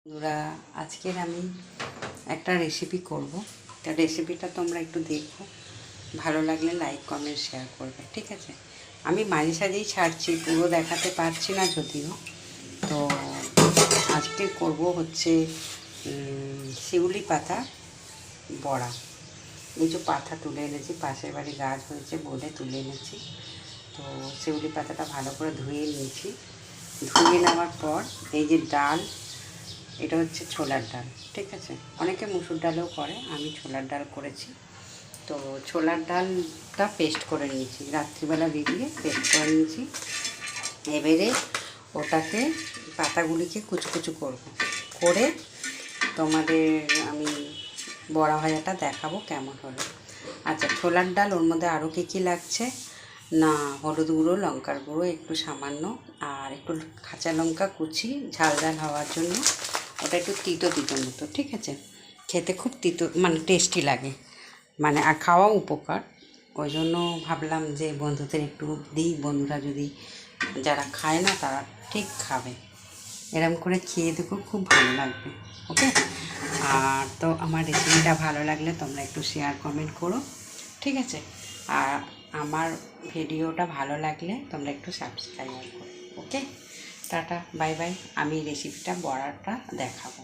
বন্ধুরা, আজকের আমি একটা রেসিপি করব। তা রেসিপিটা তোমরা একটু দেখো, ভালো লাগলে লাইক কমেন্ট শেয়ার করবে, ঠিক আছে? আমি মাঝে সাঝেই ছাড়ছি, পুরো দেখাতে পারছি না যদিও। তো আজকে করব হচ্ছে শিউলি পাতা বড়া। এই যে পাতা তুলে এনেছি, পাশের বাড়ি গাছ হয়েছে বলে তুলে এনেছি। তো শিউলি পাতাটা ভালো করে ধুয়ে নিয়েছি। ধুয়ে নেওয়ার পর এই যে ডাল, এটা হচ্ছে ছোলার ডাল, ঠিক আছে? অনেকে মুসুর ডালও করে, আমি ছোলার ডাল করেছি। তো ছোলার ডালটা পেস্ট করে নিয়েছি, রাত্রিবেলা ভিজিয়ে পেস্ট করে নিয়েছি। এবারে ওটাকে পাতাগুলিকে কুচকুচু করব, করে তোমাদের আমি বড়া ভাজাটা দেখাবো কেমন হলো। আচ্ছা, ছোলার ডাল, ওর মধ্যে আরও কী কী লাগছে না, হলুদ গুঁড়ো, লঙ্কার গুঁড়ো একটু সামান্য, আর একটু কাঁচা লঙ্কা কুচি ঝাল ঝাল হওয়ার জন্য। ওটা একটু তিতো তিতো মতো, ঠিক আছে? খেতে খুব তিতো, মানে টেস্টি লাগে, মানে আর খাওয়া উপকার। ওই জন্য ভাবলাম যে বন্ধুদের একটু দিই, বন্ধুরা যদি যারা খায় না তারা ঠিক খাবে। এরম করে খেয়ে দেখো, খুব ভালো লাগবে, ওকে? আর তো আমার রেসিপিটা ভালো লাগলে তোমরা একটু শেয়ার কমেন্ট করো, ঠিক আছে? আর আমার ভিডিওটা ভালো লাগলে তোমরা একটু সাবস্ক্রাইব করো, ওকে? Tata, bye bye. আমি রেসিপিটা বড়াটা দেখাবো।